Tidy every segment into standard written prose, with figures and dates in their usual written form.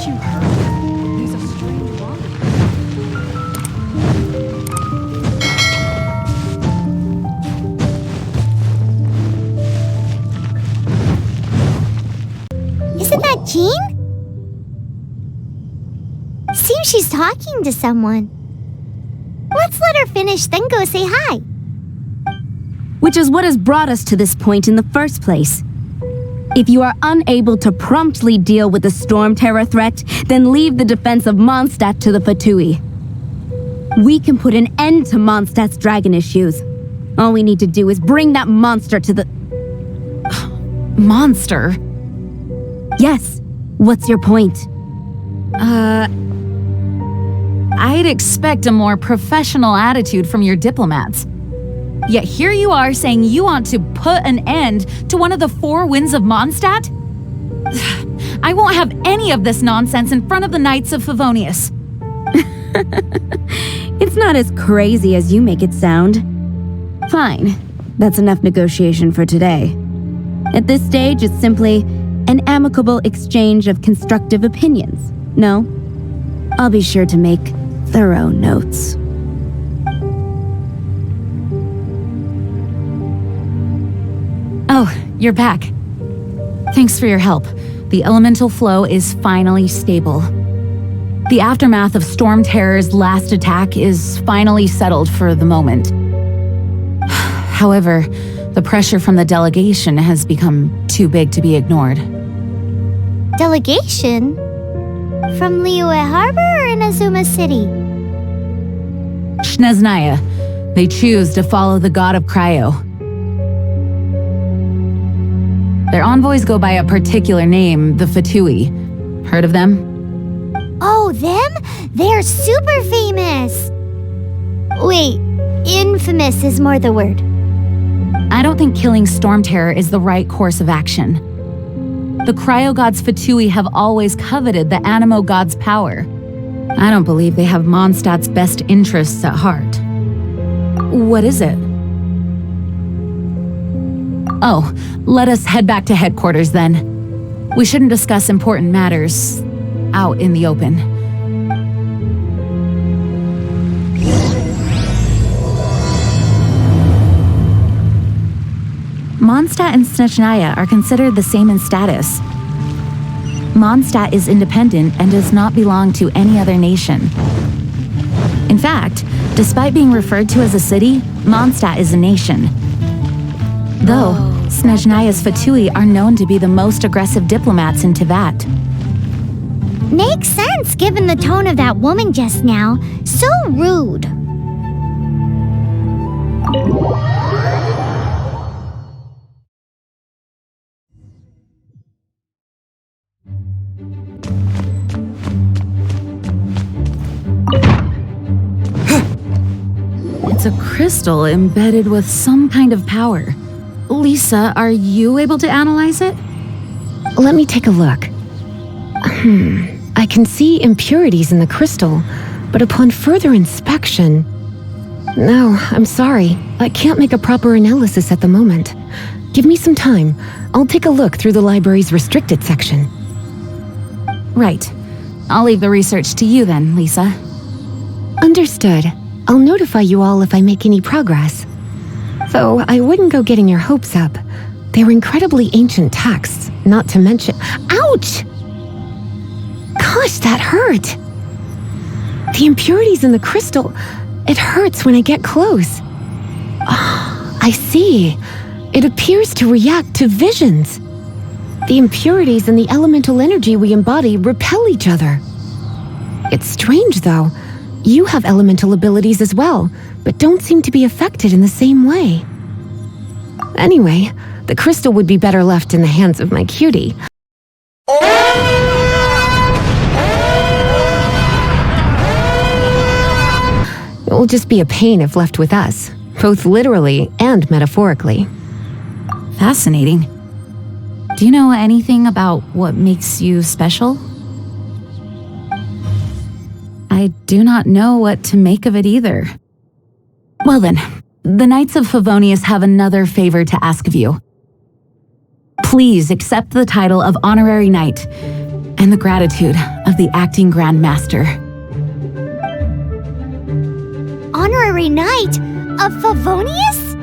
you heard him? He's a strange wanderer. Isn't that Jean? Seems she's talking to someone. Let's let her finish, then go say hi. Which is what has brought us to this point in the first place. If you are unable to promptly deal with the storm terror threat, then leave the defense of Mondstadt to the Fatui. We can put an end to Mondstadt's dragon issues. All we need to do is bring that monster to the... Monster? Yes. What's your point? I'd expect a more professional attitude from your diplomats. Yet here you are saying you want to put an end to one of the four winds of Mondstadt? I won't have any of this nonsense in front of the Knights of Favonius. It's not as crazy as you make it sound. Fine. That's enough negotiation for today. At this stage, it's simply an amicable exchange of constructive opinions. No? I'll be sure to make thorough notes. Oh, you're back. Thanks for your help. The elemental flow is finally stable. The aftermath of Storm Terror's last attack is finally settled for the moment. However, the pressure from the delegation has become too big to be ignored. Delegation? From Liyue Harbor or Inazuma City? Snezhnaya. They choose to follow the god of Cryo. Their envoys go by a particular name, the Fatui. Heard of them? Oh, them? They're super famous! Wait, infamous is more the word. I don't think killing Storm Terror is the right course of action. The Cryo gods Fatui have always coveted the Animo god's power. I don't believe they have Mondstadt's best interests at heart. What is it? Oh, let us head back to headquarters then. We shouldn't discuss important matters out in the open. Mondstadt and Snezhnaya are considered the same in status. Mondstadt is independent and does not belong to any other nation. In fact, despite being referred to as a city, Mondstadt is a nation. Though, Snezhnaya's Fatui are known to be the most aggressive diplomats in Teyvat. Makes sense given the tone of that woman just now. So rude. It's a crystal embedded with some kind of power. Lisa, are you able to analyze it? Let me take a look. I can see impurities in the crystal, but upon further inspection... No, I'm sorry. I can't make a proper analysis at the moment. Give me some time. I'll take a look through the library's restricted section. Right. I'll leave the research to you then, Lisa. Understood. I'll notify you all if I make any progress. Though I wouldn't go getting your hopes up. They're incredibly ancient texts, not to mention... Ouch! Gosh, that hurt! The impurities in the crystal... It hurts when I get close. Oh, I see. It appears to react to visions. The impurities and the elemental energy we embody repel each other. It's strange, though. You have elemental abilities as well, but don't seem to be affected in the same way. Anyway, the crystal would be better left in the hands of my cutie. It will just be a pain if left with us, both literally and metaphorically. Fascinating. Do you know anything about what makes you special? I do not know what to make of it either. Well then, the Knights of Favonius have another favor to ask of you. Please accept the title of Honorary Knight, and the gratitude of the acting Grandmaster. Honorary Knight of Favonius?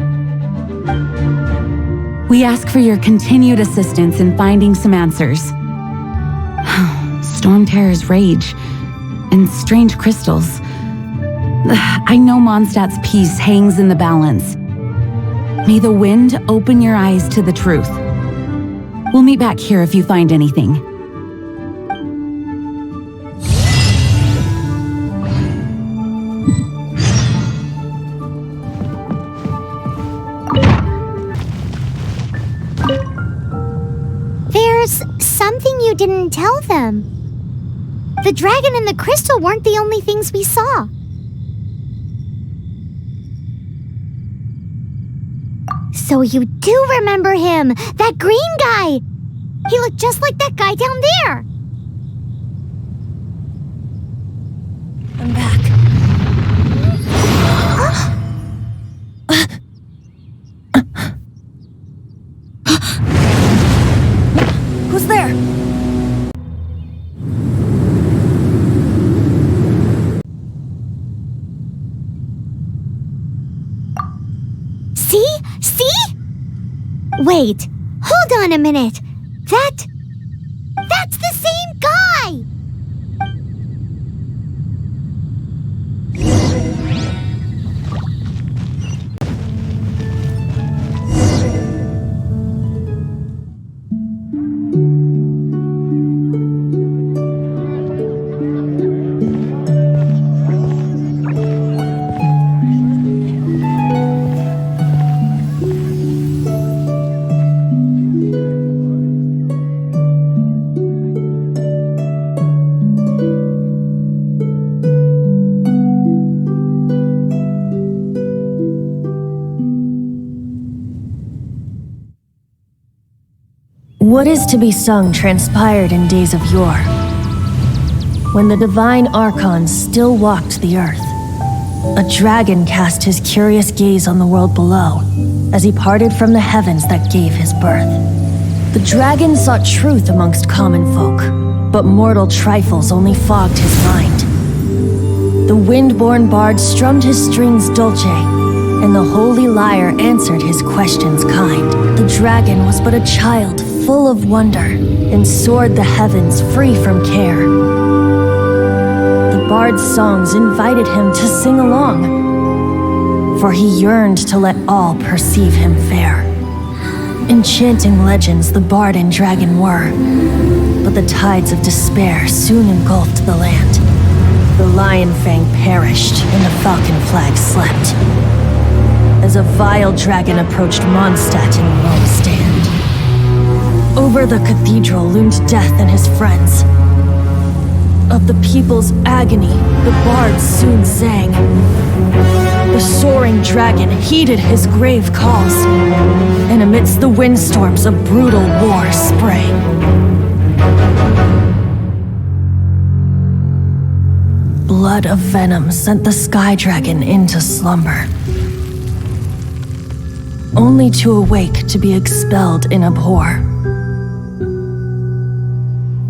We ask for your continued assistance in finding some answers. Storm Terror's rage and strange crystals. I know Mondstadt's peace hangs in the balance. May the wind open your eyes to the truth. We'll meet back here if you find anything. There's something you didn't tell them. The dragon and the crystal weren't the only things we saw. So you do remember him, that green guy! He looked just like that guy down there! I'm back. Who's there? See? See? Wait, hold on a minute. That's the same guy! What is to be sung transpired in days of yore, when the divine archons still walked the earth. A dragon cast his curious gaze on the world below, as he parted from the heavens that gave his birth. The dragon sought truth amongst common folk, but mortal trifles only fogged his mind. The wind-born bard strummed his strings dolce, and the holy lyre answered his questions kind. The dragon was but a child, full of wonder, and soared the heavens free from care. The bard's songs invited him to sing along, for he yearned to let all perceive him fair. Enchanting legends the bard and dragon were, but the tides of despair soon engulfed the land. The lion fang perished, and the falcon flag slept, as a vile dragon approached Mondstadt in a lone stand. Over the cathedral loomed death and his friends. Of the people's agony, the bard soon sang. The soaring dragon heeded his grave calls, and amidst the windstorms a brutal war sprang. Blood of venom sent the sky dragon into slumber, only to awake to be expelled in abhor.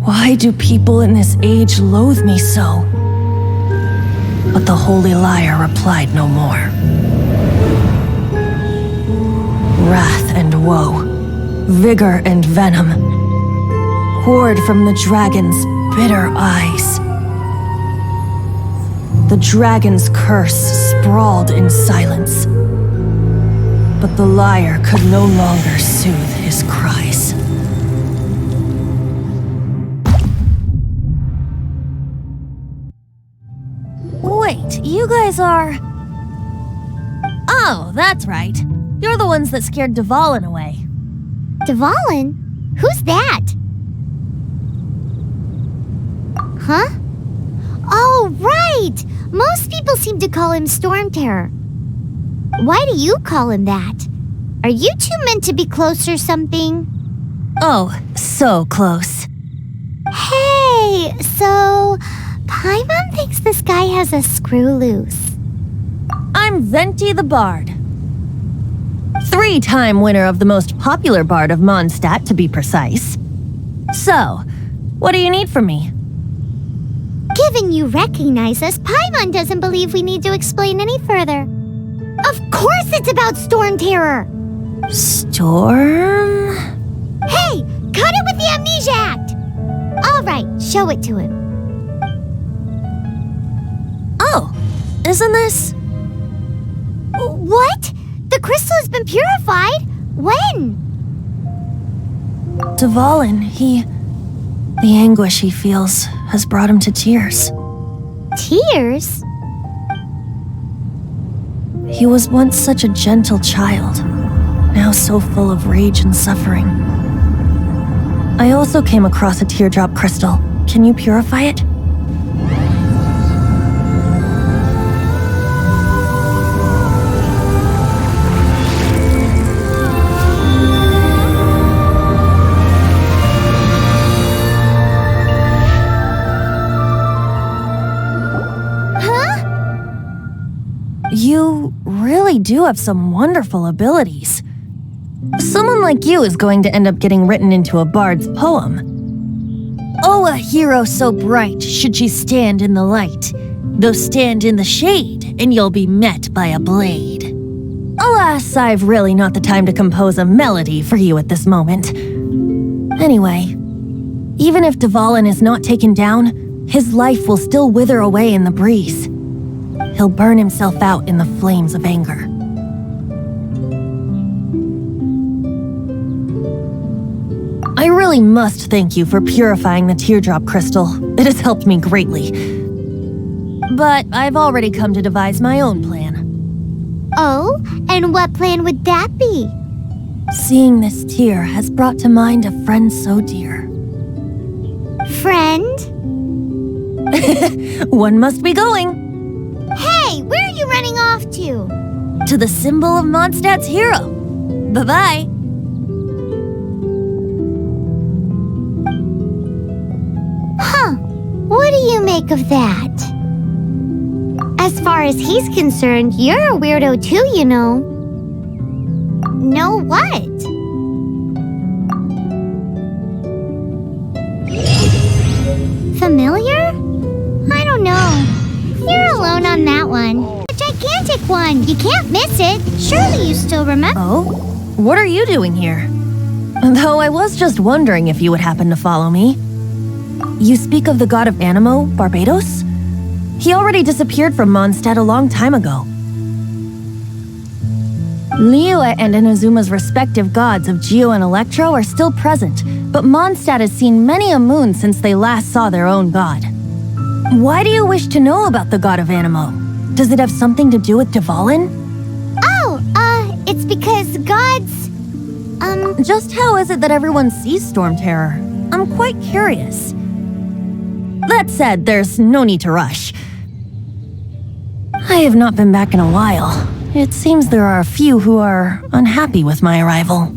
Why do people in this age loathe me so? But the holy lyre replied no more. Wrath and woe, vigor and venom, poured from the dragon's bitter eyes. The dragon's curse sprawled in silence, but the lyre could no longer soothe his cries. Wait, you guys are... Oh, that's right. You're the ones that scared Dvalin away. Dvalin? Who's that? Huh? Oh, right! Most people seem to call him Storm Terror. Why do you call him that? Are you two meant to be close or something? Oh, so close. Hey, so... Paimon thinks this guy has a screw loose. I'm Venti the Bard. 3-time winner of the most popular bard of Mondstadt, to be precise. So, What do you need from me? Given you recognize us, Paimon doesn't believe we need to explain any further. Of course it's about Storm Terror! Storm? Hey! Cut it with the Amnesia Act! Alright, show it to him. Oh, isn't this? What? The crystal has been purified? When? Dvalin, the anguish he feels has brought him to tears. Tears? He was once such a gentle child, now so full of rage and suffering. I also came across a teardrop crystal. Can you purify it? You really do have some wonderful abilities. Someone like you is going to end up getting written into a bard's poem. Oh, a hero so bright should she stand in the light, though stand in the shade, and you'll be met by a blade. Alas, I've really not the time to compose a melody for you at this moment. Anyway, even if Dvalin is not taken down, his life will still wither away in the breeze. He'll burn himself out in the flames of anger. I really must thank you for purifying the teardrop crystal. It has helped me greatly. But I've already come to devise my own plan. Oh, and what plan would that be? Seeing this tear has brought to mind a friend so dear. Friend? One must be going. Hey, where are you running off to? To the symbol of Mondstadt's hero. Bye-bye. Huh. What do you make of that? As far as he's concerned, you're a weirdo too, you know. Know what? Familiar? I don't know. You're alone on that one. A gigantic one. You can't miss it. Surely you still remember. Oh? What are you doing here? Though I was just wondering if you would happen to follow me. You speak of the god of Animo, Barbados? He already disappeared from Mondstadt a long time ago. Liyue and Inazuma's respective gods of Geo and Electro are still present, but Mondstadt has seen many a moon since they last saw their own god. Why do you wish to know about the god of Animo? Does it have something to do with Dvalin? Oh, it's because gods... Just how is it that everyone sees Storm Terror? I'm quite curious. That said, there's no need to rush. I have not been back in a while. It seems there are a few who are unhappy with my arrival.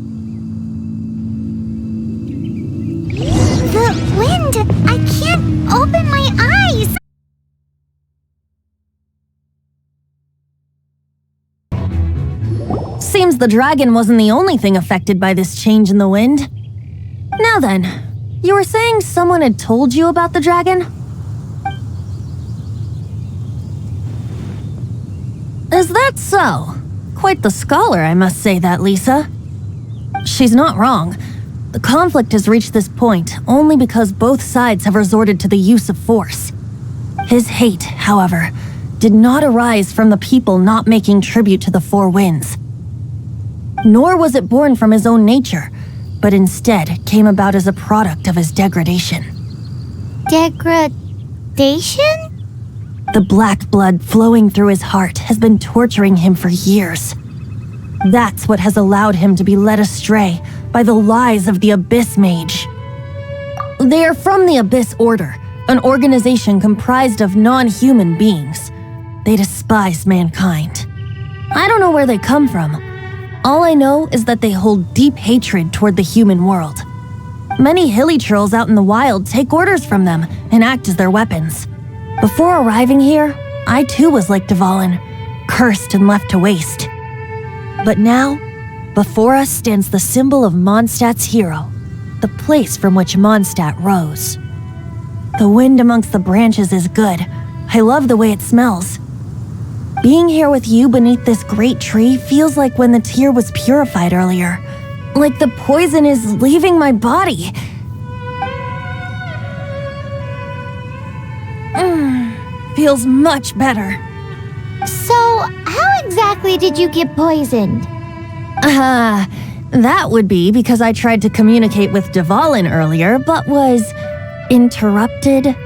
The wind! I can't open my eyes! Seems the dragon wasn't the only thing affected by this change in the wind. Now then, you were saying someone had told you about the dragon? Is that so? Quite the scholar, I must say that, Lisa. She's not wrong. The conflict has reached this point only because both sides have resorted to the use of force. His hate, however, did not arise from the people not making tribute to the Four Winds. Nor was it born from his own nature, but instead came about as a product of his degradation. Degradation? The black blood flowing through his heart has been torturing him for years. That's what has allowed him to be led astray by the lies of the Abyss Mage. They are from the Abyss Order, an organization comprised of non-human beings. They despise mankind. I don't know where they come from. All I know is that they hold deep hatred toward the human world. Many hilly trolls out in the wild take orders from them and act as their weapons. Before arriving here, I too was like Dvalin, cursed and left to waste. But now, before us stands the symbol of Mondstadt's hero, the place from which Mondstadt rose. The wind amongst the branches is good. I love the way it smells. Being here with you beneath this great tree feels like when the tear was purified earlier. Like the poison is leaving my body. Feels much better. So, how exactly did you get poisoned? That would be because I tried to communicate with Dvalin earlier, but was interrupted.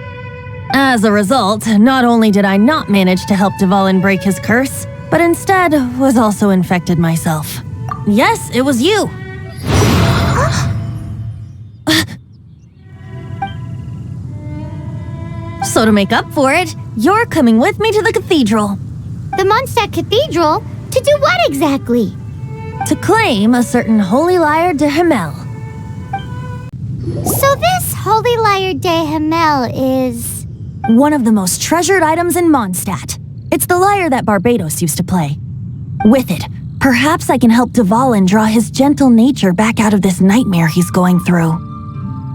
As a result, not only did I not manage to help Dvalin break his curse, but instead was also infected myself. Yes, it was you. So to make up for it, you're coming with me to the cathedral. The Mondstadt Cathedral? To do what exactly? To claim a certain Holy Lyre de Himmel. So this Holy Lyre de Himmel is... one of the most treasured items in Mondstadt. It's the lyre that Barbados used to play. With it, perhaps I can help Dvalin draw his gentle nature back out of this nightmare he's going through.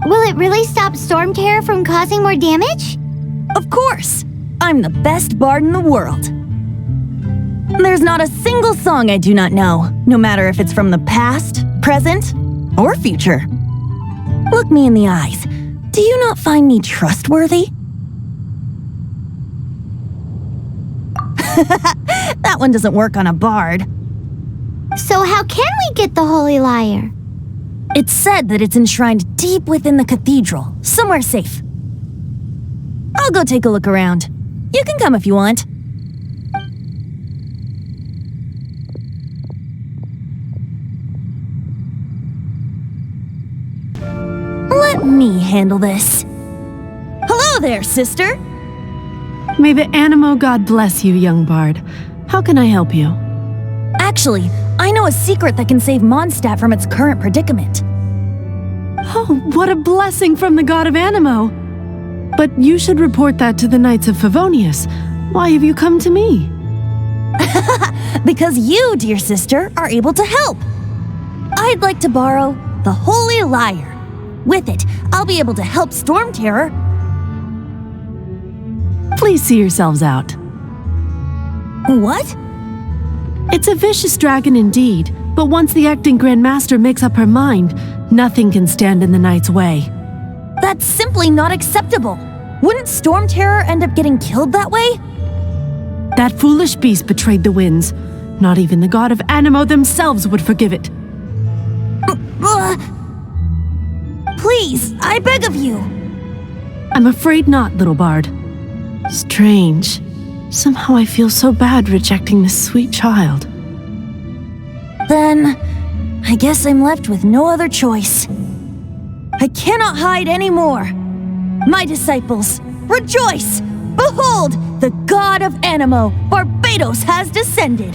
Will it really stop Storm Terror from causing more damage? Of course! I'm the best bard in the world. There's not a single song I do not know, no matter if it's from the past, present, or future. Look me in the eyes. Do you not find me trustworthy? That one doesn't work on a bard. So how can we get the Holy Lyre? It's said that it's enshrined deep within the cathedral, somewhere safe. I'll go take a look around. You can come if you want. Let me handle this. Hello there, sister! May the Animo God bless you, young bard. How can I help you? Actually, I know a secret that can save Mondstadt from its current predicament. Oh, what a blessing from the god of Animo! But you should report that to the Knights of Favonius. Why have you come to me? Because you, dear sister, are able to help. I'd like to borrow the Holy Lyre. With it, I'll be able to help Storm Terror. Please see yourselves out. What? It's a vicious dragon indeed, but once the acting Grand Master makes up her mind, nothing can stand in the Knight's way. That's simply not acceptable. Wouldn't Storm Terror end up getting killed that way? That foolish beast betrayed the winds. Not even the god of Animo themselves would forgive it. Please, I beg of you. I'm afraid not, little bard. Strange. Somehow I feel so bad rejecting this sweet child. Then, I guess I'm left with no other choice. I cannot hide anymore. My disciples, rejoice! Behold, the god of Animo, Barbados, has descended.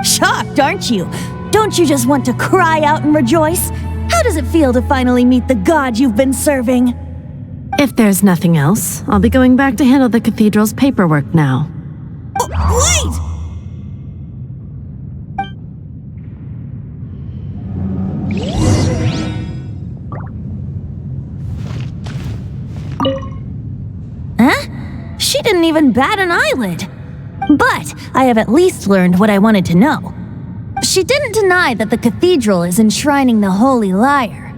Shocked, aren't you? Don't you just want to cry out and rejoice? How does it feel to finally meet the god you've been serving? If there's nothing else, I'll be going back to handle the cathedral's paperwork now. Wait! Huh? She didn't even bat an eyelid. But I have at least learned what I wanted to know. She didn't deny that the cathedral is enshrining the Holy Lyre.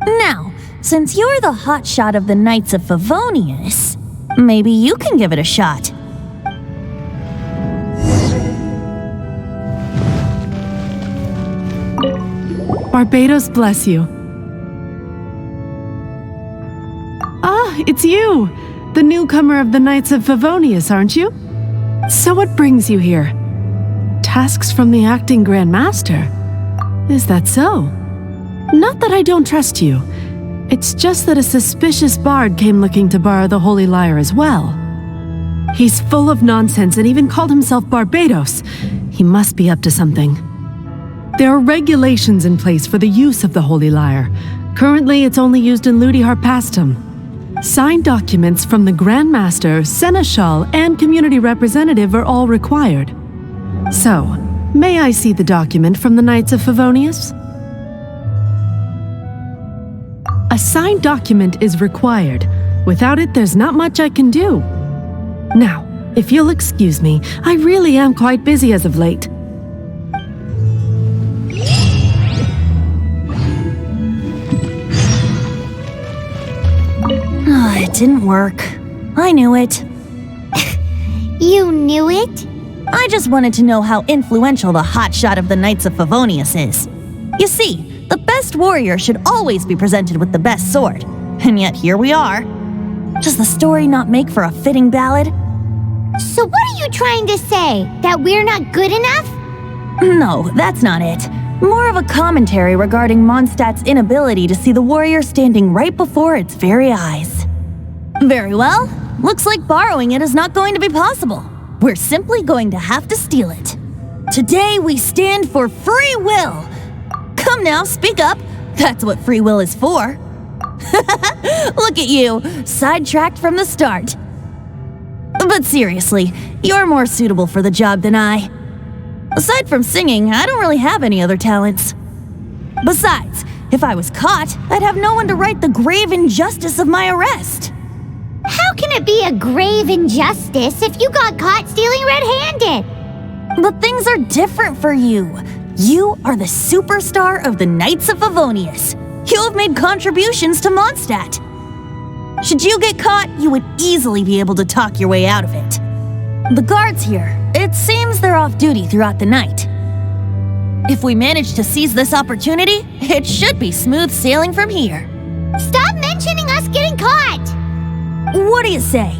Now, since you're the hotshot of the Knights of Favonius, maybe you can give it a shot. Barbados bless you. Ah, it's you! The newcomer of the Knights of Favonius, aren't you? So what brings you here? Tasks from the acting Grand Master? Is that so? Not that I don't trust you. It's just that a suspicious bard came looking to borrow the Holy Lyre as well. He's full of nonsense and even called himself Barbados. He must be up to something. There are regulations in place for the use of the Holy Lyre. Currently, it's only used in Ludi Harpastum. Signed documents from the Grand Master, Seneschal, and community representative are all required. So, may I see the document from the Knights of Favonius? A signed document is required. Without it, there's not much I can do. Now, if you'll excuse me, I really am quite busy as of late. It didn't work. I knew it. You knew it? I just wanted to know how influential the hotshot of the Knights of Favonius is. You see, the best warrior should always be presented with the best sword. And yet here we are. Does the story not make for a fitting ballad? So what are you trying to say? That we're not good enough? No, that's not it. More of a commentary regarding Mondstadt's inability to see the warrior standing right before its very eyes. Very well. Looks like borrowing it is not going to be possible. We're simply going to have to steal it. Today we stand for free will. Come now, speak up. That's what free will is for. Look at you, sidetracked from the start. But seriously, you're more suitable for the job than I. Aside from singing, I don't really have any other talents. Besides, if I was caught, I'd have no one to right the grave injustice of my arrest. How can it be a grave injustice if you got caught stealing red-handed? But things are different for you. You are the superstar of the Knights of Favonius. You have made contributions to Mondstadt. Should you get caught, you would easily be able to talk your way out of it. The guards here, it seems they're off duty throughout the night. If we manage to seize this opportunity, it should be smooth sailing from here. Stop mentioning us getting caught! What do you say?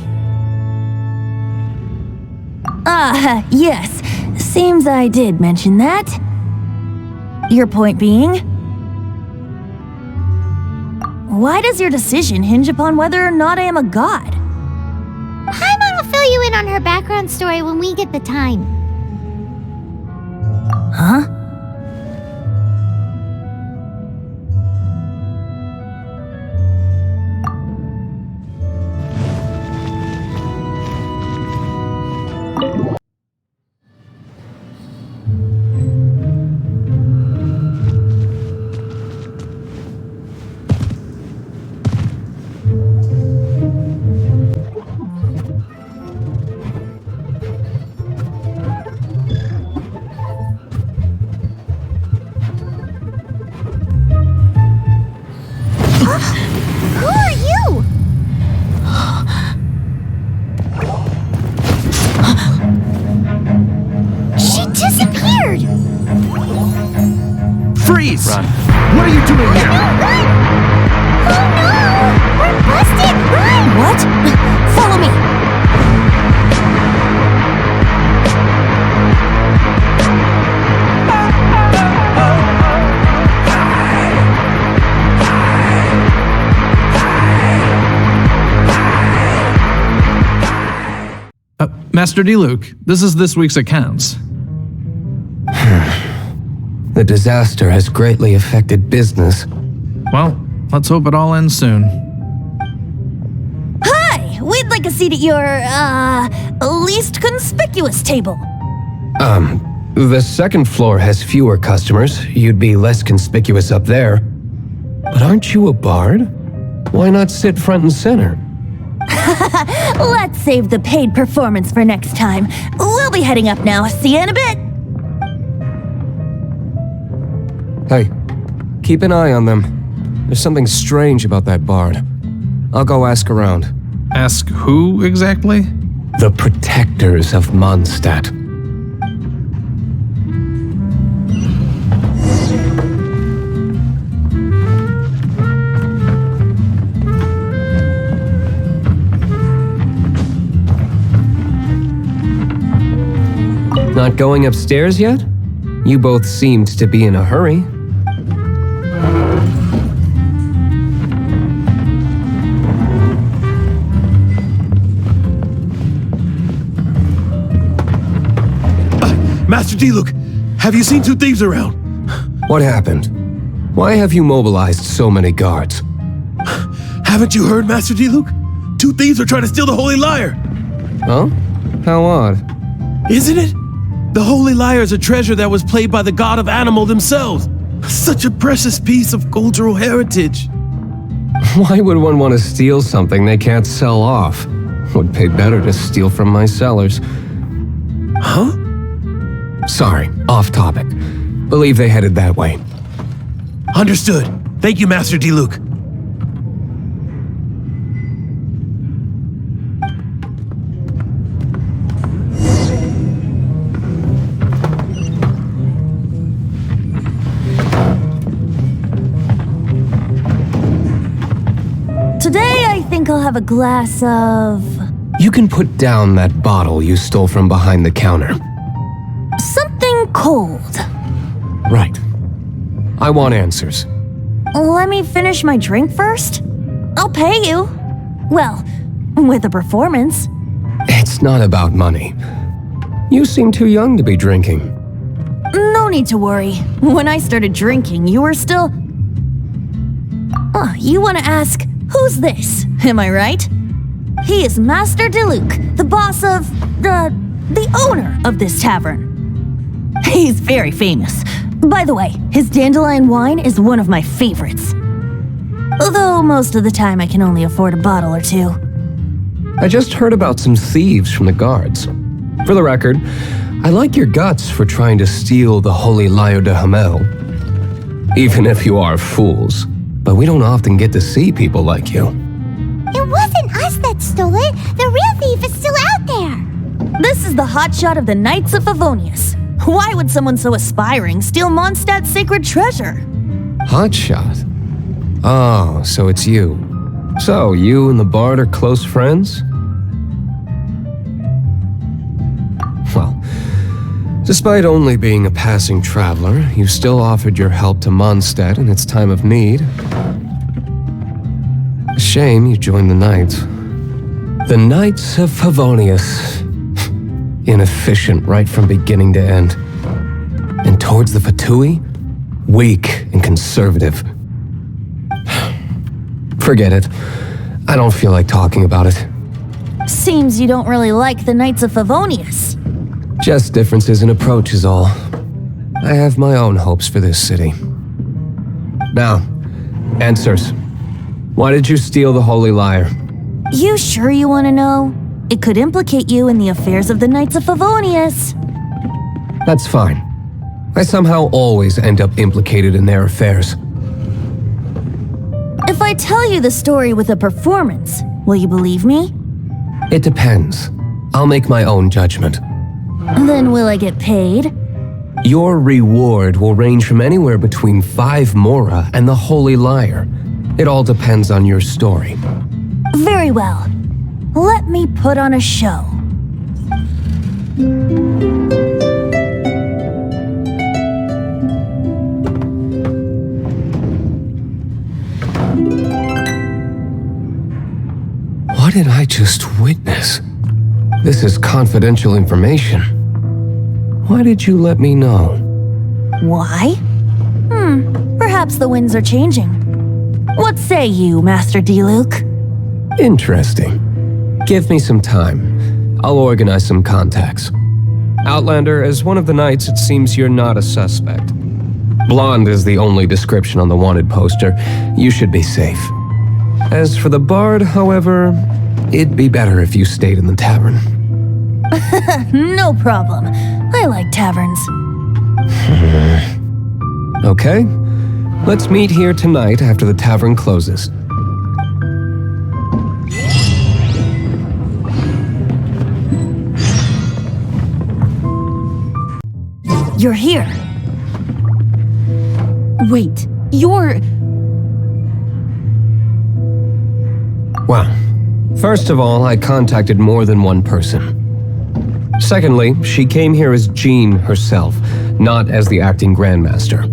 Yes. Seems I did mention that. Your point being? Why does your decision hinge upon whether or not I am a god? Paimon will fill you in on her background story when we get the time. Huh? Who are you? She disappeared! Freeze! Run. What are you doing here? Run! Oh no! We're busted! Run! What? Follow me! Master Diluc, this is this week's accounts. The disaster has greatly affected business. Well, let's hope it all ends soon. Hi! We'd like a seat at your, least conspicuous table. The second floor has fewer customers. You'd be less conspicuous up there. But aren't you a bard? Why not sit front and center? Let's save the paid performance for next time. We'll be heading up now. See you in a bit. Hey, keep an eye on them. There's something strange about that bard. I'll go ask around. Ask who exactly? The protectors of Mondstadt. Not going upstairs yet? You both seemed to be in a hurry. Master Diluc, have you seen two thieves around? What happened? Why have you mobilized so many guards? Haven't you heard, Master Diluc? Two thieves are trying to steal the Holy Lyre. Huh? How odd. Isn't it? The Holy Lyre is a treasure that was played by the god of animal themselves. Such a precious piece of cultural heritage. Why would one want to steal something they can't sell off? Would pay better to steal from my sellers. Huh? Sorry, off topic. Believe they headed that way. Understood. Thank you, Master Diluc. Today, I think I'll have a glass of... You can put down that bottle you stole from behind the counter. something cold. Right. I want answers. Let me finish my drink first. I'll pay you. Well, with a performance. It's not about money. You seem too young to be drinking. No need to worry. When I started drinking, you were still... Oh, you want to ask, who's this? Am I right? He is Master Diluc, the boss of... the owner of this tavern. He's very famous. By the way, his dandelion wine is one of my favorites. Although most of the time I can only afford a bottle or two. I just heard about some thieves from the guards. For the record, I like your guts for trying to steal the Holy Lyre de Hamel. Even if you are fools. But we don't often get to see people like you. It wasn't us that stole it. The real thief is still out there. This is the hotshot of the Knights of Favonius. Why would someone so aspiring steal Mondstadt's sacred treasure? Hotshot? Oh, so it's you. So, you and the bard are close friends? Well, despite only being a passing traveler, you still offered your help to Mondstadt in its time of need. A shame you joined the Knights. The Knights of Favonius. Inefficient right from beginning to end. And towards the Fatui, weak and conservative. Forget it. I don't feel like talking about it. Seems you don't really like the Knights of Favonius. Just differences in approach is all. I have my own hopes for this city. Now, answers. Why did you steal the Holy Lyre? You sure you want to know? It could implicate you in the affairs of the Knights of Favonius. That's fine. I somehow always end up implicated in their affairs. If I tell you the story with a performance, will you believe me? It depends. I'll make my own judgment. Then will I get paid? Your reward will range from anywhere between 5 mora and the Holy Lyre. It all depends on your story. Very well. Let me put on a show. What did I just witness? This is confidential information. Why did you let me know? Why? Perhaps the winds are changing. What say you, Master Diluc? Interesting. Give me some time. I'll organize some contacts. Outlander, as one of the knights, it seems you're not a suspect. Blonde is the only description on the wanted poster. You should be safe. As for the bard, however, it'd be better if you stayed in the tavern. No problem. I like taverns. Okay. Let's meet here tonight after the tavern closes. You're here. Wait, you're... Well, first of all, I contacted more than one person. Secondly, she came here as Jean herself, not as the acting Grandmaster.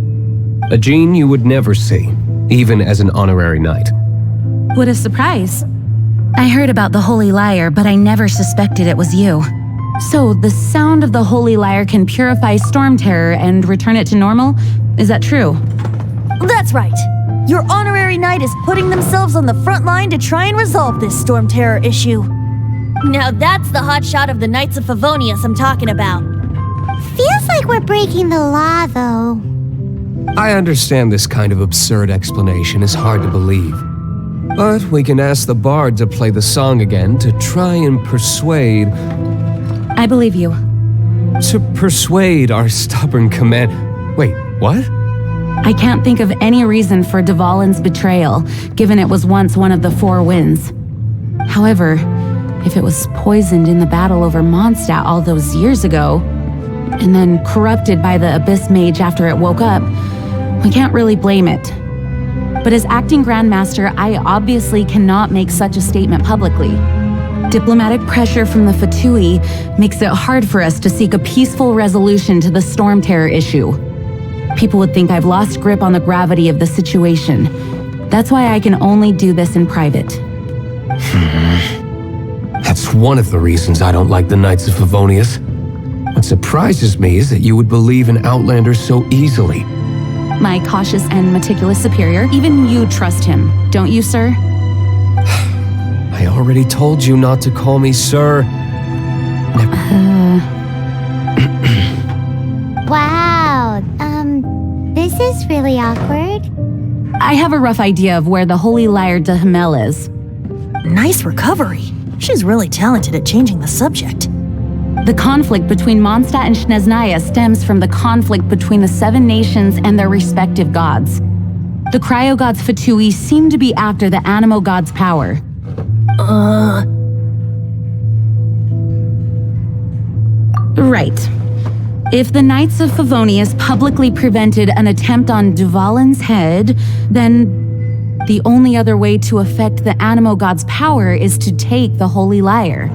A Jean you would never see, even as an honorary knight. What a surprise. I heard about the Holy Lyre, but I never suspected it was you. So, the sound of the Holy Lyre can purify Storm Terror and return it to normal? Is that true? That's right. Your honorary knight is putting themselves on the front line to try and resolve this Storm Terror issue. Now that's the hotshot of the Knights of Favonius I'm talking about. Feels like we're breaking the law, though. I understand this kind of absurd explanation is hard to believe. But we can ask the bard to play the song again to try and persuade... I believe you. To persuade our stubborn command... Wait, what? I can't think of any reason for Dvalin's betrayal, given it was once one of the Four Winds. However, if it was poisoned in the battle over Mondstadt all those years ago, and then corrupted by the Abyss Mage after it woke up, we can't really blame it. But as acting Grandmaster, I obviously cannot make such a statement publicly. Diplomatic pressure from the Fatui makes it hard for us to seek a peaceful resolution to the Storm Terror issue. People would think I've lost grip on the gravity of the situation. That's why I can only do this in private. That's one of the reasons I don't like the Knights of Favonius. What surprises me is that you would believe in Outlanders so easily. My cautious and meticulous superior, even you trust him, don't you, sir? I already told you not to call me sir. Wow, this is really awkward. I have a rough idea of where the Holy Lyre de Himmel is. Nice recovery. She's really talented at changing the subject. The conflict between Mondstadt and Snezhnaya stems from the conflict between the Seven Nations and their respective gods. The cryo-gods Fatui seem to be after the Animo god's power. Right. If the Knights of Favonius publicly prevented an attempt on Dvalin's head, then the only other way to affect the Animo god's power is to take the Holy Lyre.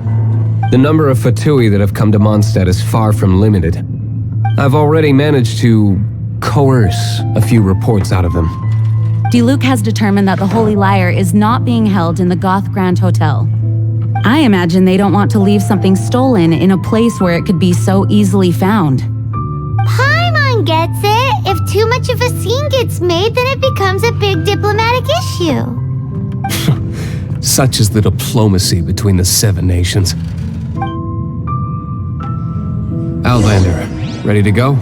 The number of Fatui that have come to Mondstadt is far from limited. I've already managed to coerce a few reports out of them. Diluc has determined that the Holy Lyre is not being held in the Goth Grand Hotel. I imagine they don't want to leave something stolen in a place where it could be so easily found. Paimon gets it. If too much of a scene gets made, then it becomes a big diplomatic issue. Such is the diplomacy between the Seven Nations. Outlander, ready to go?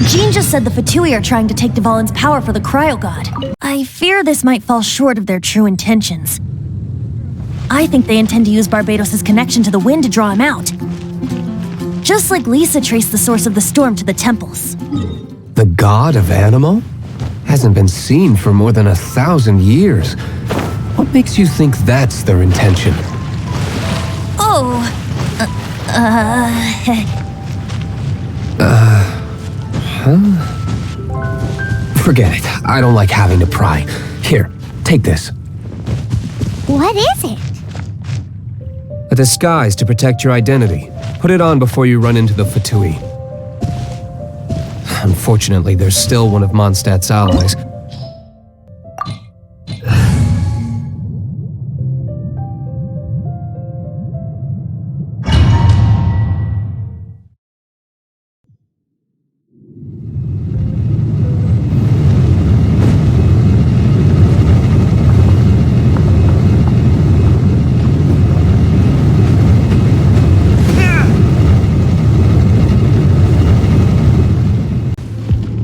Jean just said the Fatui are trying to take Dvalin's power for the Cryo God. I fear this might fall short of their true intentions. I think they intend to use Barbados' connection to the wind to draw him out. Just like Lisa traced the source of the storm to the temples. The god of Animo? Hasn't been seen for more than 1,000 years. What makes you think that's their intention? Oh, Forget it. I don't like having to pry. Here, take this. What is it? A disguise to protect your identity. Put it on before you run into the Fatui. Unfortunately, there's still one of Mondstadt's allies.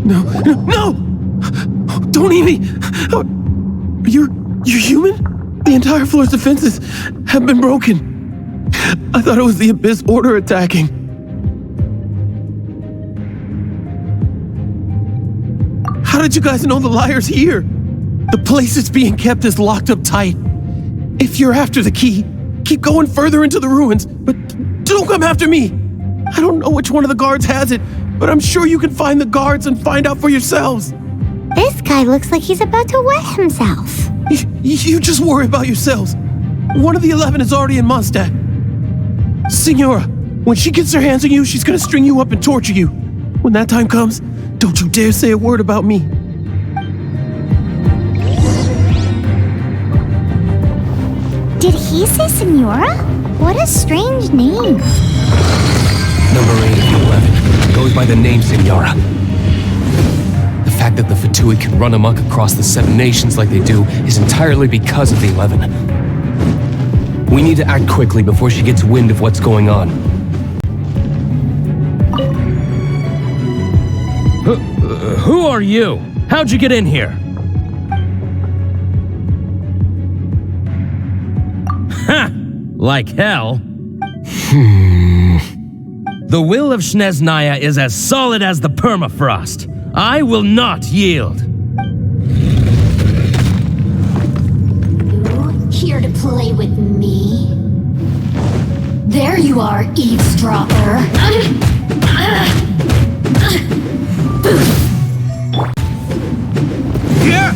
No! Don't eat me! You're human? The entire floor's defenses have been broken. I thought it was the Abyss Order attacking. How did you guys know the Lyre's here? The place it's being kept is locked up tight. If you're after the key, keep going further into the ruins, but don't come after me. I don't know which one of the guards has it, but I'm sure you can find the guards and find out for yourselves. This guy looks like he's about to wet himself. You just worry about yourselves. One of the 11 is already in Mondstadt. Signora, when she gets her hands on you, she's gonna string you up and torture you. When that time comes, don't you dare say a word about me. Did he say Signora? What a strange name. Number 8 of the 11 goes by the name Signora. The fact that the Fatui can run amok across the Seven Nations like they do is entirely because of the 11. We need to act quickly before she gets wind of what's going on. are you? How'd you get in here? Ha! Like hell. The will of Snezhnaya is as solid as the permafrost. I will not yield. Here to play with me? There you are, eavesdropper.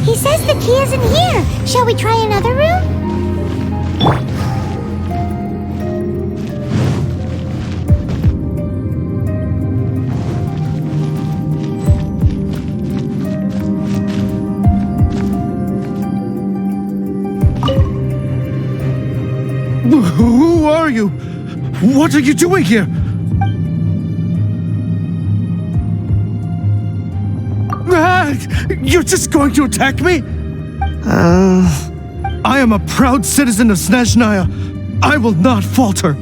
He says the key isn't here. Shall we try another room? Who are you? What are you doing here? You're just going to attack me? I am a proud citizen of Snezhnaya. I will not falter.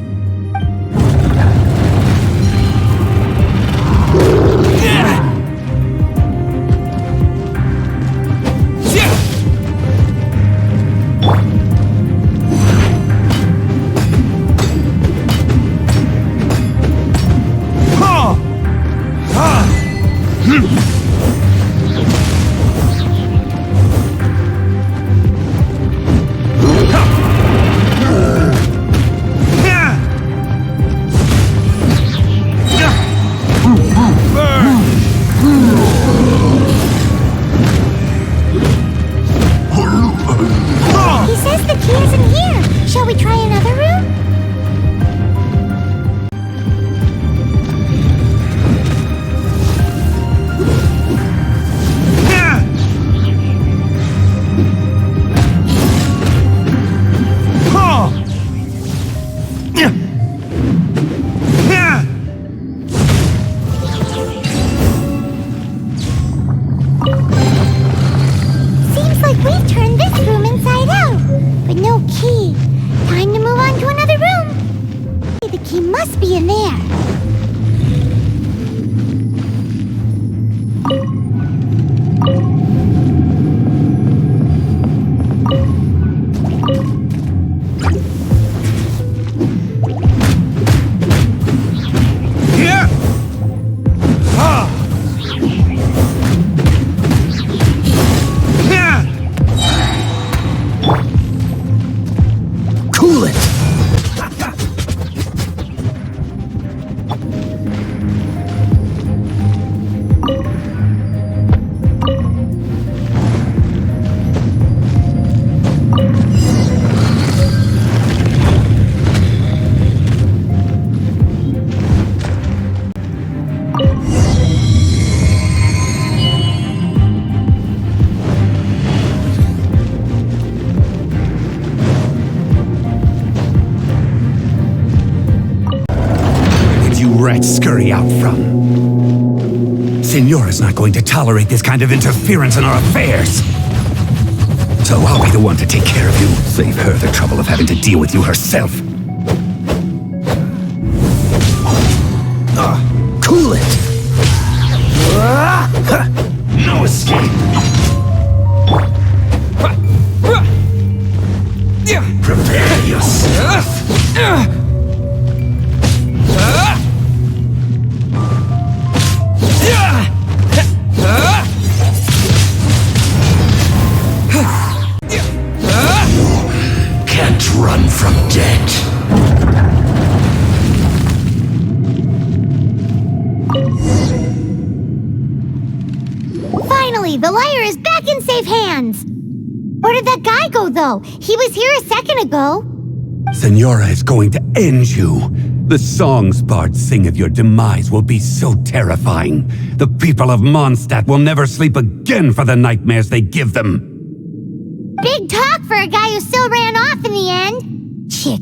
Scurry out from. Signora's not going to tolerate this kind of interference in our affairs. So I'll be the one to take care of you. Save her the trouble of having to deal with you herself. Cool it! No escape! Prepare yourself! Run from death. Finally, the liar is back in safe hands. Where did that guy go, though? He was here a second ago. Signora is going to end you. The songs bards sing of your demise will be so terrifying. The people of Mondstadt will never sleep again for the nightmares they give them. Big talk for a guy who still ran off in the end. Shit.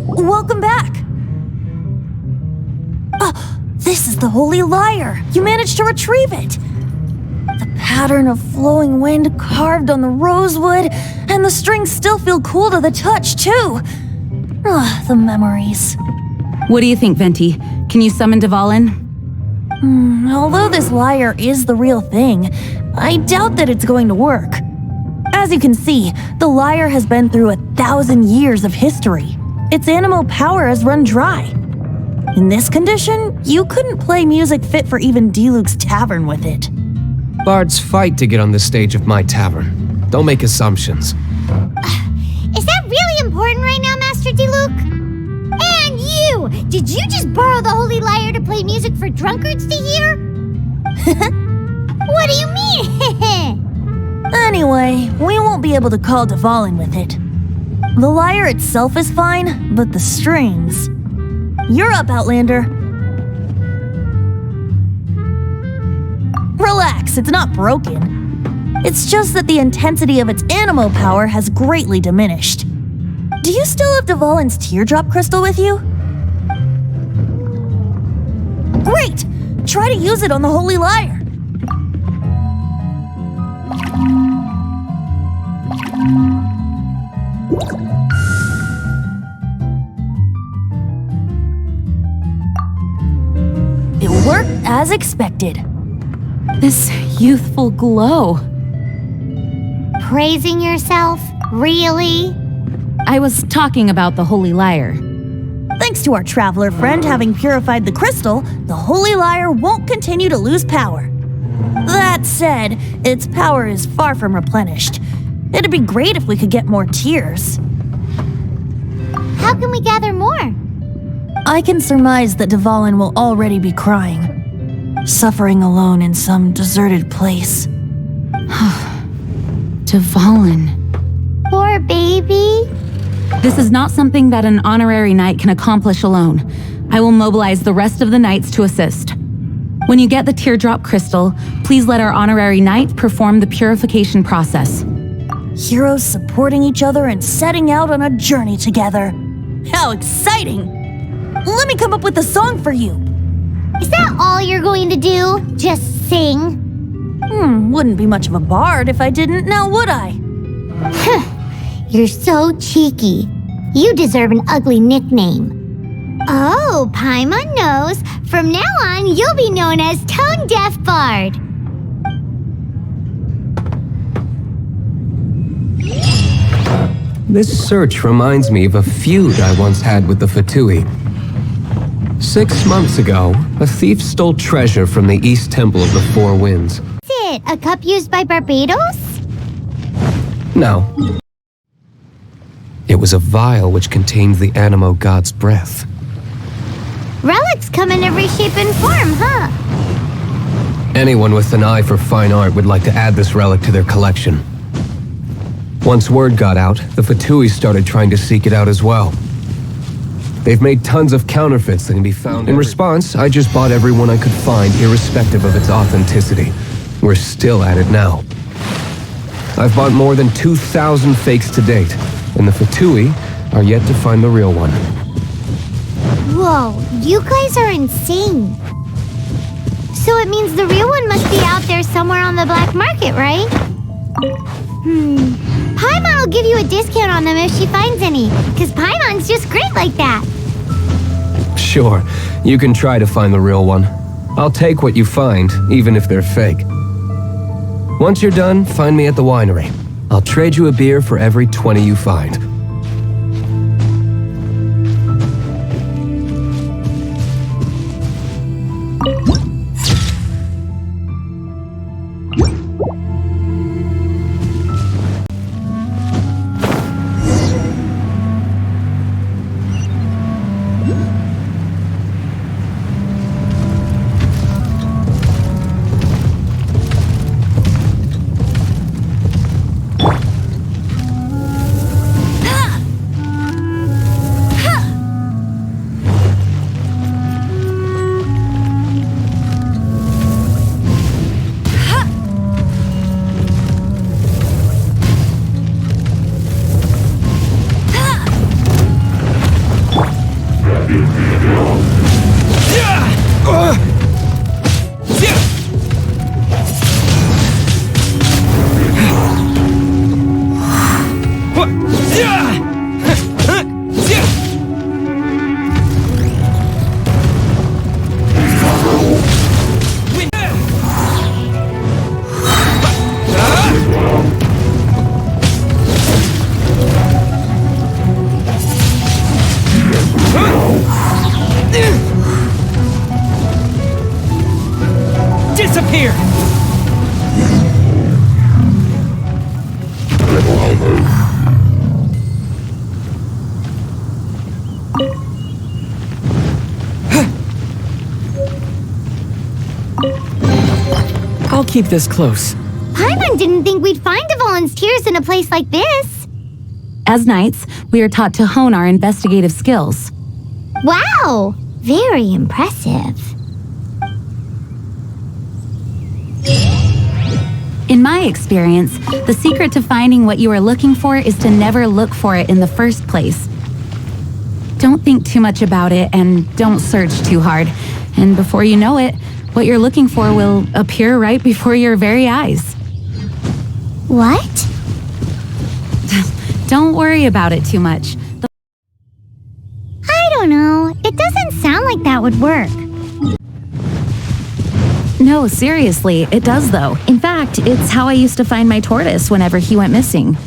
Welcome back. This is the Holy Lyre. You managed to retrieve it. The pattern of flowing wind carved on the rosewood, and the strings still feel cool to the touch, too. The memories. What do you think, Venti? Can you summon Dvalin? Although this lyre is the real thing, I doubt that it's going to work. As you can see, the lyre has been through 1,000 years of history. Its animal power has run dry. In this condition, you couldn't play music fit for even Diluc's tavern with it. Bards fight to get on the stage of my tavern. Don't make assumptions. Is that really important right now, Master Diluc? And you! Did you just borrow the Holy Lyre to play music for drunkards to hear? What do you mean? Anyway, we won't be able to call Dvalin with it. The lyre itself is fine, but the strings... You're up, Outlander. Relax, it's not broken. It's just that the intensity of its animal power has greatly diminished. Do you still have Dvalin's teardrop crystal with you? Great! Try to use it on the Holy Lyre. It worked as expected. This youthful glow. Praising yourself? Really? I was talking about the Holy Lyre. Thanks to our traveler friend having purified the crystal, the Holy Lyre won't continue to lose power. That said, its power is far from replenished. It'd be great if we could get more tears. How can we gather more? I can surmise that Dvalin will already be crying, suffering alone in some deserted place. Dvalin. Poor baby. This is not something that an honorary knight can accomplish alone. I will mobilize the rest of the knights to assist. When you get the teardrop crystal, please let our honorary knight perform the purification process. Heroes supporting each other and setting out on a journey together. How exciting! Let me come up with a song for you. Is that all you're going to do? Just sing? Wouldn't be much of a bard if I didn't, now would I? You're so cheeky. You deserve an ugly nickname. Oh, Paimon knows. From now on, you'll be known as Tone Deaf Bard. This search reminds me of a feud I once had with the Fatui. 6 months ago, a thief stole treasure from the East Temple of the Four Winds. Is it a cup used by Barbados? No. It was a vial which contained the Animo god's breath. Relics come in every shape and form, huh? Anyone with an eye for fine art would like to add this relic to their collection. Once word got out, the Fatui started trying to seek it out as well. They've made tons of counterfeits that can be found. In response, I just bought every one I could find, irrespective of its authenticity. We're still at it now. I've bought more than 2,000 fakes to date, and the Fatui are yet to find the real one. Whoa, you guys are insane. So it means the real one must be out there somewhere on the black market, right? Paimon will give you a discount on them if she finds any, because Paimon's just great like that. Sure, you can try to find the real one. I'll take what you find, even if they're fake. Once you're done, find me at the winery. I'll trade you a beer for every 20 you find. disappear! I'll keep this close. Paimon didn't think we'd find Dvalin's tears in a place like this. As knights, we are taught to hone our investigative skills. Wow! Very impressive. In my experience, the secret to finding what you are looking for is to never look for it in the first place. Don't think too much about it and don't search too hard. And before you know it, what you're looking for will appear right before your very eyes. What? Don't worry about it too much. I don't know. It doesn't sound like that would work. No, seriously, it does though. In fact, it's how I used to find my tortoise whenever he went missing.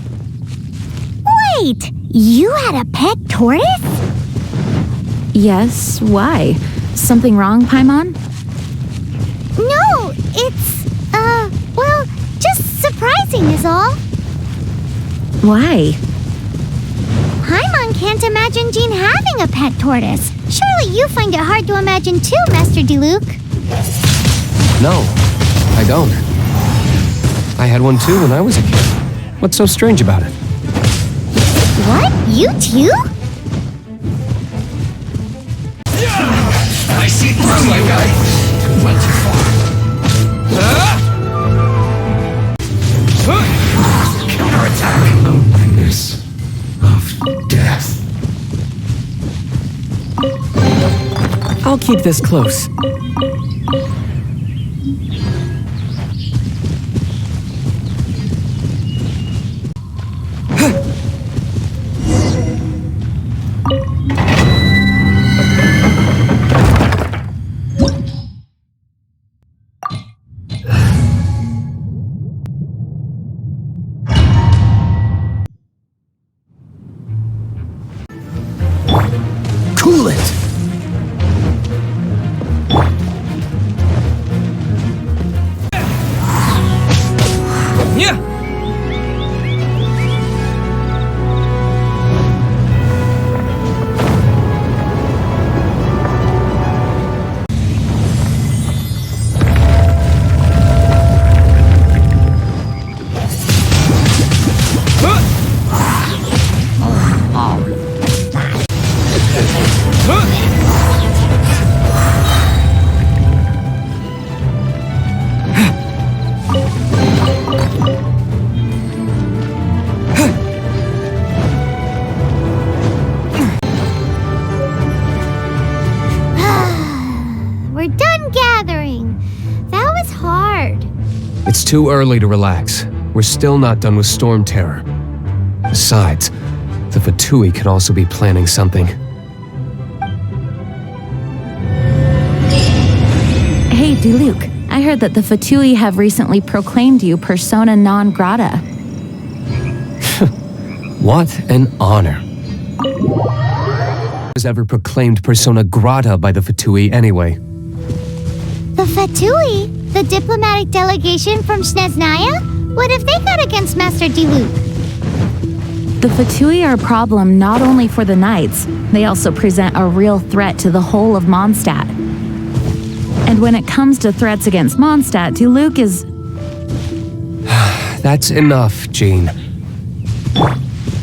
Wait! You had a pet tortoise? Yes, why? Something wrong, Paimon? No, it's, well, just surprising is all. Why? Paimon can't imagine Jean having a pet tortoise. Surely you find it hard to imagine too, Master Diluc. No, I don't. I had one too when I was a kid. What's so strange about it? What? You too? I see through my guy. Went too far. Counterattack. Awareness of death. I'll keep this close. Cool it! Yeah! We're done gathering. That was hard. It's too early to relax. We're still not done with Storm Terror. Besides, the Fatui could also be planning something. Hey, Diluc, I heard that the Fatui have recently proclaimed you persona non grata. What an honor. Was ever proclaimed persona grata by the Fatui anyway? The Fatui? The diplomatic delegation from Snezhnaya? What have they got against Master Diluc? The Fatui are a problem not only for the Knights, they also present a real threat to the whole of Mondstadt. And when it comes to threats against Mondstadt, Diluc is... That's enough, Jean.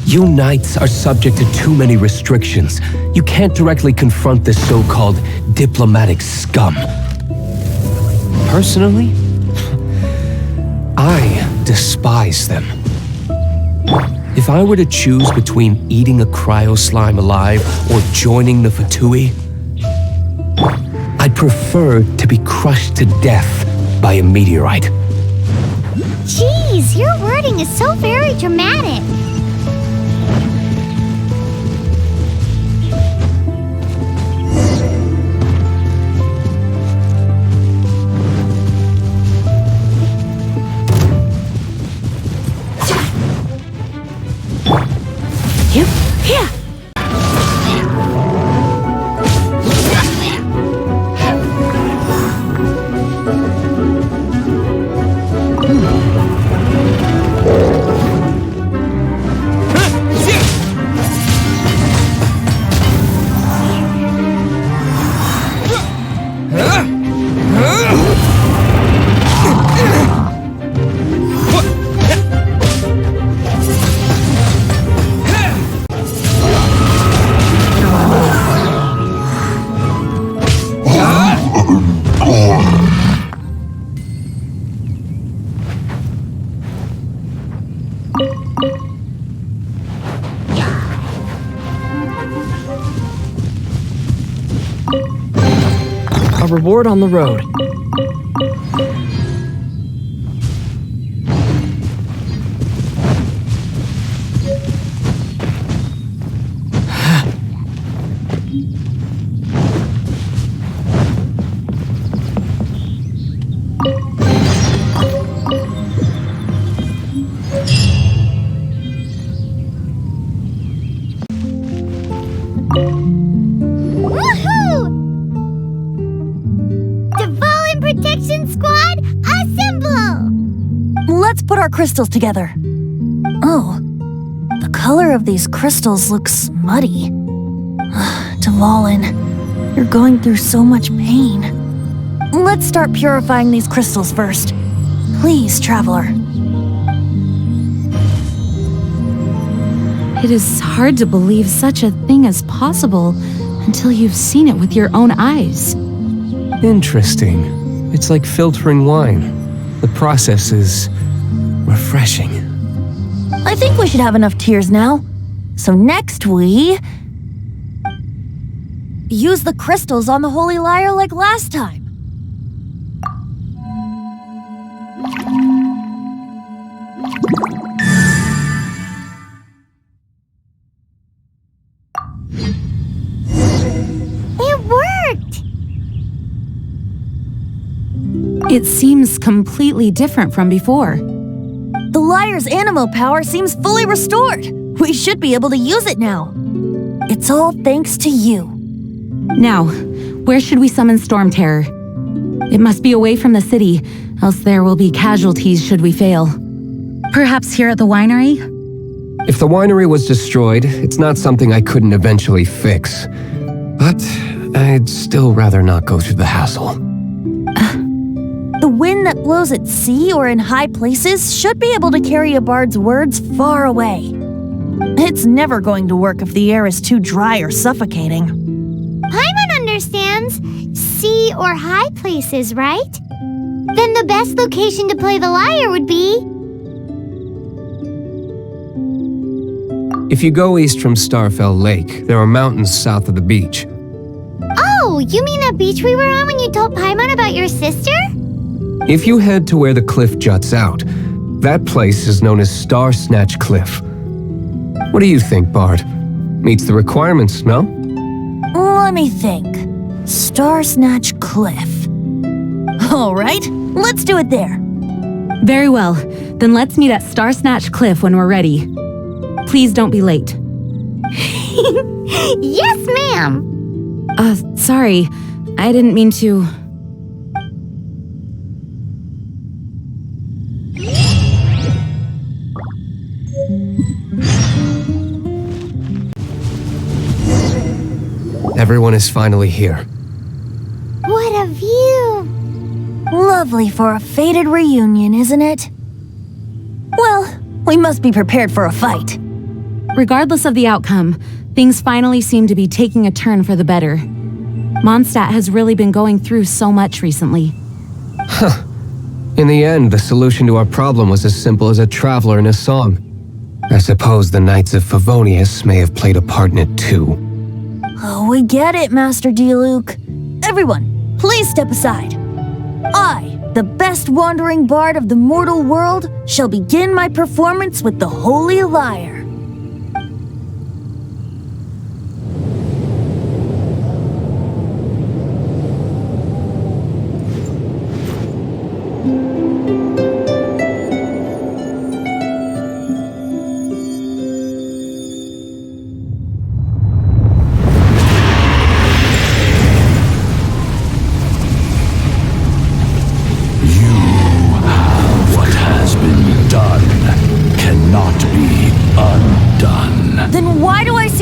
You Knights are subject to too many restrictions. You can't directly confront this so-called diplomatic scum. Personally, I despise them. If I were to choose between eating a cryo slime alive or joining the Fatui, I'd prefer to be crushed to death by a meteorite. Jeez, your wording is so very dramatic. Here! reward on the road. Woohoo! Devolin Protection Squad, assemble! Let's put our crystals together. Oh, the color of these crystals looks muddy. Devolin, you're going through so much pain. Let's start purifying these crystals first. Please, Traveler. It is hard to believe such a thing is possible until you've seen it with your own eyes. Interesting. It's like filtering wine. The process is refreshing. I think we should have enough tears now. So next we... use the crystals on the Holy Lyre like last time. It worked! It seems completely different from before. The Lyre's animal power seems fully restored. We should be able to use it now. It's all thanks to you. Now, where should we summon Storm Terror? It must be away from the city, else there will be casualties should we fail. Perhaps here at the winery? If the winery was destroyed, it's not something I couldn't eventually fix. But I'd still rather not go through the hassle. The wind that blows at sea or in high places should be able to carry a bard's words far away. It's never going to work if the air is too dry or suffocating. Paimon understands sea or high places, right? Then the best location to play the lyre would be... If you go east from Starfell Lake, there are mountains south of the beach. Oh, you mean that beach we were on when you told Paimon about your sister? If you head to where the cliff juts out, that place is known as Star Snatch Cliff. What do you think, Bard? Meets the requirements, no? Let me think. Star Snatch Cliff. All right, let's do it there. Very well. Then let's meet at Star Snatch Cliff when we're ready. Please don't be late. Yes, ma'am! Sorry. I didn't mean to... Everyone is finally here. What a view! Lovely for a fated reunion, isn't it? Well, we must be prepared for a fight. Regardless of the outcome, things finally seem to be taking a turn for the better. Mondstadt has really been going through so much recently. Huh. In the end, the solution to our problem was as simple as a traveler in a song. I suppose the Knights of Favonius may have played a part in it too. Oh, we get it, Master Diluc. Everyone, please step aside. I, the best wandering bard of the mortal world, shall begin my performance with the Holy Lyre.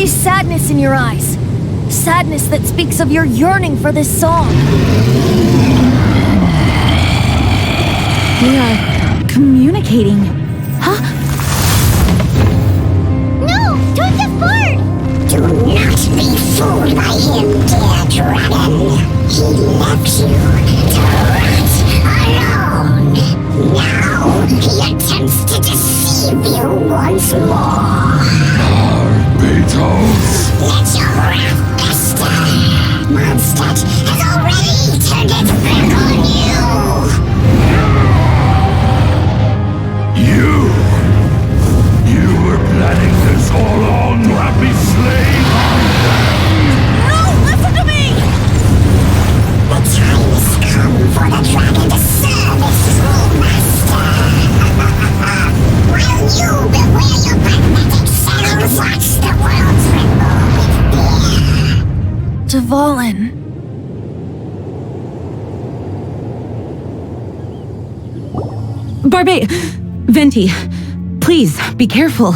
Sadness in your eyes. Sadness that speaks of your yearning for this song. They are communicating. Huh? No! Don't depart! Do not be fooled by him, dear dragon. He left you to rot alone. Now he attempts to deceive you once more. Beatles. Let your wrath fester. Mondstadt has already turned fallen. Venti, please, be careful.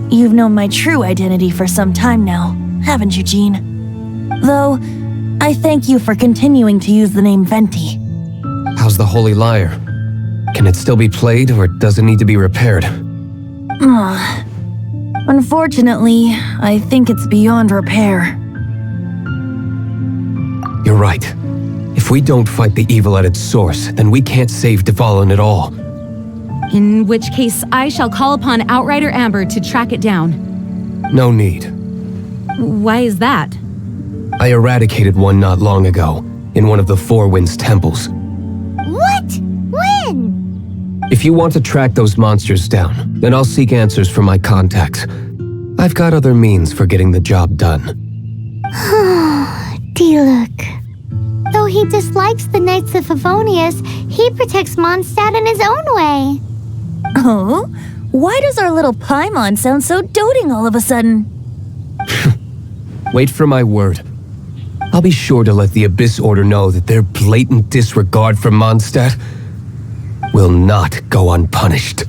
You've known my true identity for some time now, haven't you, Jean? Though, I thank you for continuing to use the name Venti. How's the Holy Lyre? Can it still be played, or does it need to be repaired? Unfortunately, I think it's beyond repair. You're right. If we don't fight the evil at its source, then we can't save Dvalin at all. In which case, I shall call upon Outrider Amber to track it down. No need. Why is that? I eradicated one not long ago, in one of the Four Winds temples. What? When? If you want to track those monsters down, then I'll seek answers from my contacts. I've got other means for getting the job done. Diluc. Though he dislikes the Knights of Favonius, he protects Mondstadt in his own way. Oh? Why does our little Paimon sound so doting all of a sudden? Wait for my word. I'll be sure to let the Abyss Order know that their blatant disregard for Mondstadt will not go unpunished.